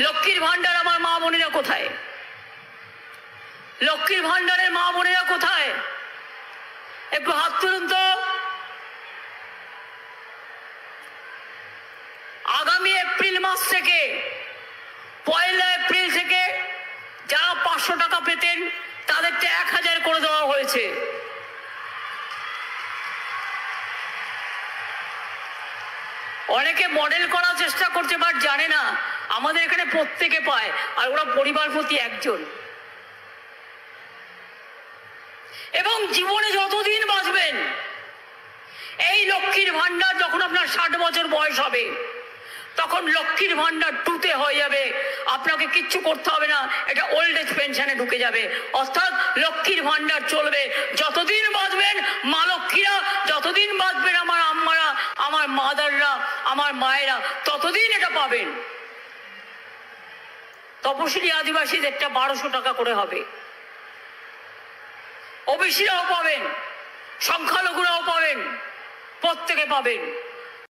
লক্ষ্মীর ভান্ডার আমার মা বোনেরা কোথায়? লক্ষ্মীর ভান্ডারের মা বোনেরা কোথায়? একটু হাত তুলুন তো। আগামী এপ্রিল মাস থেকে, 1 এপ্রিল থেকে যারা 500 টাকা পেতেন তাদেরকে 1000 করে দেওয়া হয়েছে। অনেকে মডেল করার চেষ্টা করছে, বাট জানে না আমাদের এখানে প্রত্যেকে পায়, আর ওরা পরিবার প্রতি একজন। এবং জীবনে যতদিন বাঁচবেন, এই লক্ষ্মীর ভান্ডার যখন আপনার 60 বছর বয়স হবে, তখন লক্ষ্মীর ভান্ডার 2তে হয়ে যাবে। আপনাকে কিচ্ছু করতে হবে না, এটা ওল্ড এজ পেনশনে ঢুকে যাবে। অর্থাৎ লক্ষ্মীর ভান্ডার চলবে যতদিন বাঁচবেন। মা লক্ষ্মীরা যতদিন বাঁচবেন, আমার আম্মারা, আমার মাদাররা, আমার মায়েরা ততদিন এটা পাবেন। তপশিলি আদিবাসীদেরটা 1200 টাকা করে হবে। ওবিসিরাও পাবেন, সংখ্যালঘুরাও পাবেন, প্রত্যেকে পাবেন।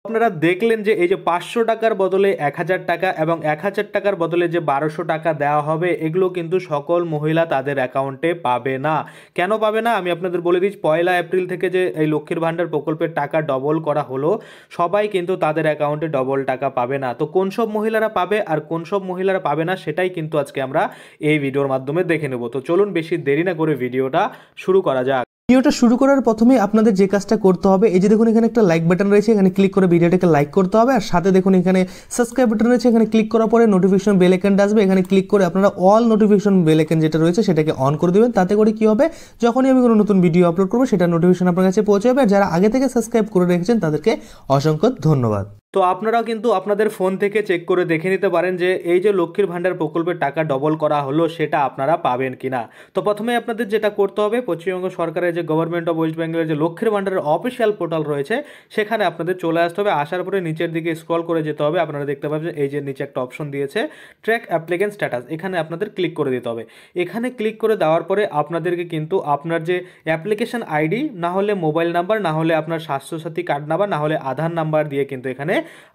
আপনারা দেখলেন যে এই যে 500 টাকার বদলে 1000 টাকা এবং 1000 টাকার বদলে যে 1200 টাকা দেওয়া হবে, এগুলো কিন্তু সকল মহিলা তাদের অ্যাকাউন্টে পাবে না। কেন পাবে না আমি আপনাদের বলে দিচ্ছি। 1 এপ্রিল থেকে যে এই লক্ষ্মীর ভান্ডার প্রকল্পের টাকা ডবল করা হলো, সবাই কিন্তু তাদের অ্যাকাউন্টে ডবল টাকা পাবে না। তো কোন সব মহিলারা পাবে আর কোন সব মহিলারা পাবে না, সেটাই কিন্তু আজকে আমরা এই ভিডিওর মাধ্যমে দেখে নেব। তো চলুন বেশি দেরি না করে ভিডিওটা শুরু করা যাক। ভিডিওটা শুরু করার প্রথমে আপনাদের যে কাজটা করতে হবে, এই যে দেখুন এখানে একটা লাইক বাটন রয়েছে, এখানে ক্লিক করে ভিডিওটাকে লাইক করতে হবে। আর সাথে দেখুন এখানে সাবস্ক্রাইব বাটন রয়েছে, এখানে ক্লিক করার পরে নোটিফিকেশন বেল আইকনটা আসবে, এখানে ক্লিক করে আপনারা অল নোটিফিকেশন বেল আইকন যেটা রয়েছে সেটাকে অন করে দেবেন। তাতে করে কি হবে, যখনই আমি কোনো নতুন ভিডিও আপলোড করবো সেটা নোটিফিকেশন আপনার কাছে পৌঁছে যাবে। আর যারা আগে থেকে সাবস্ক্রাইব করে রেখেছেন তাদেরকে অসংখ্য ধন্যবাদ। তো আপনারাও কিন্তু আপনাদের ফোন থেকে চেক করে দেখে নিতে পারেন যে এই যে লক্ষ্মীর ভান্ডার প্রকল্পের টাকা ডবল করা হলো সেটা আপনারা পাবেন কিনা। তো প্রথমে আপনাদের যেটা করতে হবে, পশ্চিমবঙ্গ সরকারের যে গভর্নমেন্ট অফ ওয়েস্ট বেঙ্গলের যে লক্ষ্মীর ভান্ডারের অফিসিয়াল পোর্টাল রয়েছে, সেখানে আপনাদের চলে আসতে হবে। আসার পরে নিচের দিকে স্ক্রল করে যেতে হবে। আপনারা দেখতে পাবেন এই যে নিচে একটা অপশন দিয়েছে ট্র্যাক অ্যাপ্লিকেন্ট স্ট্যাটাস, এখানে আপনাদের ক্লিক করে দিতে হবে। এখানে ক্লিক করে দেওয়ার পরে আপনাদেরকে কিন্তু আপনার যে অ্যাপ্লিকেশন আইডি, না হলে মোবাইল নাম্বার, না হলে আপনার স্বাস্থ্যসাথী কার্ড নাম্বার, না হলে আধার নাম্বার দিয়ে কিন্তু এখানে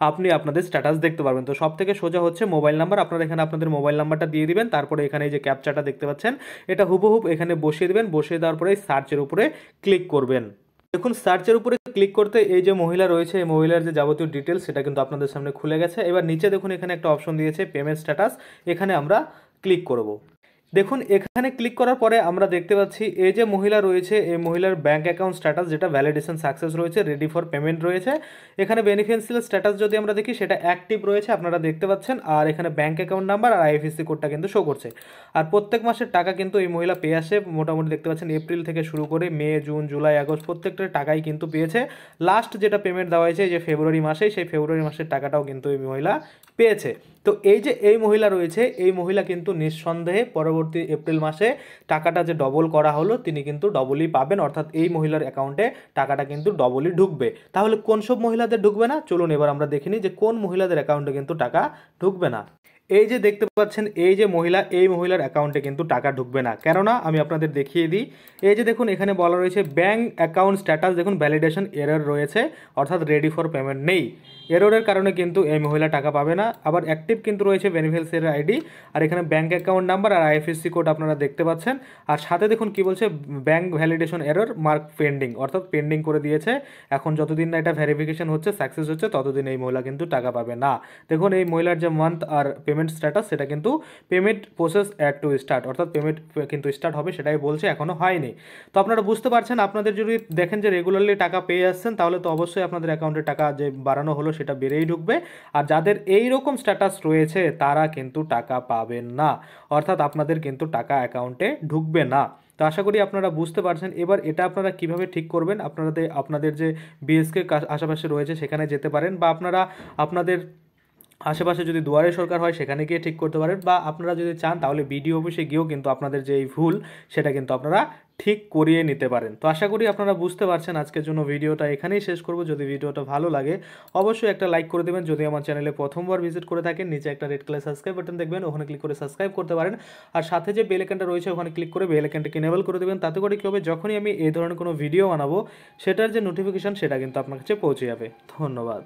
আপনি আপনাদের স্ট্যাটাস দেখতে পারবেন। তো সব থেকে সোজা হচ্ছে মোবাইল নাম্বার। আপনারা এখানে আপনাদের মোবাইল নাম্বারটা দিয়ে দিবেন। তারপরে এখানে এই যে ক্যাপচাটা দেখতে পাচ্ছেন, এটা হুবহুব এখানে বসিয়ে দিবেন। বসিয়ে দেওয়ার পরে সার্চের উপরে ক্লিক করবেন। দেখুন সার্চের উপরে ক্লিক করতে এই যে মহিলা রয়েছে, এই মহিলার যে যাবতীয় ডিটেলস সেটা কিন্তু আপনাদের সামনে খুলে গেছে। এবার নিচে দেখুন এখানে একটা অপশন দিয়েছে পেমেন্ট স্ট্যাটাস, এখানে আমরা ক্লিক করব। দেখুন এখানে ক্লিক করার পরে আমরা দেখতে পাচ্ছি এই যে মহিলা রয়েছে, এই মহিলার ব্যাঙ্ক অ্যাকাউন্ট স্ট্যাটাস যেটা ভ্যালিডেশন সাকসেস রয়েছে, রেডি ফর পেমেন্ট রয়েছে। এখানে বেনিফিশিয়াল স্ট্যাটাস যদি আমরা দেখি সেটা অ্যাক্টিভ রয়েছে, আপনারা দেখতে পাচ্ছেন। আর এখানে ব্যাঙ্ক অ্যাকাউন্ট নাম্বার আর আইএফএসসি কোডটা কিন্তু শো করছে। আর প্রত্যেক মাসের টাকা কিন্তু এই মহিলা পেয়ে আসে। মোটামুটি দেখতে পাচ্ছেন এপ্রিল থেকে শুরু করে মে, জুন, জুলাই, আগস্ট প্রত্যেকটা টাকাই কিন্তু পেয়েছে। লাস্ট যেটা পেমেন্ট দেওয়া হয়েছে যে ফেব্রুয়ারি মাসে, সেই ফেব্রুয়ারি মাসের টাকাটাও কিন্তু এই মহিলা পেয়েছে। তো এই যে এই মহিলা রয়েছে, এই মহিলা কিন্তু নিঃসন্দেহে পরবর্তী এপ্রিল মাসে টাকাটা যে ডবল করা হলো তিনি কিন্তু ডবলই পাবেন। অর্থাৎ এই মহিলার অ্যাকাউন্টে টাকাটা কিন্তু ডবলই ঢুকবে। তাহলে কোন সব মহিলাদের ঢুকবে না, চলুন এবার আমরা দেখে নিই যে কোন মহিলাদের অ্যাকাউন্টে কিন্তু টাকা ঢুকবে না। এই যে দেখতে পাচ্ছেন এই যে মহিলা, এই মহিলার অ্যাকাউন্টে কিন্তু টাকা ঢুকবে না। কেননা আমি আপনাদের দেখিয়ে দিই। এই যে দেখুন এখানে বলা রয়েছে ব্যাঙ্ক অ্যাকাউন্ট স্ট্যাটাস, দেখুন ভ্যালিডেশন এরর রয়েছে, অর্থাৎ রেডি ফর পেমেন্ট নেই। এররের কারণে কিন্তু এই মহিলা টাকা পাবে না। আবার অ্যাক্টিভ কিন্তু রয়েছে বেনিফিশিয়ারি আইডি, আর এখানে ব্যাঙ্ক অ্যাকাউন্ট নাম্বার আর আইএফএসসি কোড আপনারা দেখতে পাচ্ছেন। আর সাথে দেখুন কি বলছে, bank validation error mark pending, অর্থাৎ পেন্ডিং করে দিয়েছে। এখন যতদিন না এটা ভেরিফিকেশন হচ্ছে, সাকসেস হচ্ছে, ততদিন এই মহিলা কিন্তু টাকা পাবে না। দেখুন এই মহিলার যে মান্থ আর পেমেন্ট স্ট্যাটাস সেটা কিন্তু payment process yet to start, অর্থাৎ পেমেন্ট কিন্তু স্টার্ট হবে সেটাই বলছে, এখনও হয়নি। তো আপনারা বুঝতে পারছেন, আপনাদের যদি দেখেন যে রেগুলারলি টাকা পেয়ে আসছেন, তাহলে তো অবশ্যই আপনাদের অ্যাকাউন্টে টাকা যে বাড়ানো হলো সেটা বেড়েই ঢুকবে। আর যাদের এই রকম স্ট্যাটাস রয়েছে তারা কিন্তু টাকা পাবেন না, অর্থাৎ আপনাদের কিন্তু টাকা অ্যাকাউন্টে ঢুকবে না। তো আশা করি আপনারা বুঝতে পারছেন। এবার এটা আপনারা কিভাবে ঠিক করবেন, আপনাদের যে বিএসকে আশেপাশে রয়েছে সেখানে যেতে পারেন, বা আপনারা আপনাদের আশেপাশে যদি দুয়ারে সরকার হয় সেখানে গিয়ে ঠিক করতে পারেন, বা আপনারা যদি চান তাহলে বিডিও অফিসে গিয়েও কিন্তু আপনাদের যে এই ভুল সেটা কিন্তু আপনারা ঠিক করিয়ে নিতে পারেন। তো আশা করি আপনারা বুঝতে পারছেন। আজকের জন্য ভিডিওটা এখানেই শেষ করব। যদি ভিডিওটা ভালো লাগে অবশ্যই একটা লাইক করে দেবেন। যদি আমার চ্যানেলে প্রথমবার ভিজিট করে থাকেন, নিচে একটা রেড কালার সাবস্ক্রাইব বাটন দেখবেন, ওখানে ক্লিক করে সাবস্ক্রাইব করতে পারেন। আর সাথে যে বেল আইকনটা রয়েছে ওখানে ক্লিক করে বেল আইকনটাকে এনেবল করে দেবেন। তাতে করে কী হবে, যখনই আমি এই ধরনের কোনো ভিডিও বানাবো সেটার যে নোটিফিকেশান সেটা কিন্তু আপনার কাছে পৌঁছে যাবে। ধন্যবাদ।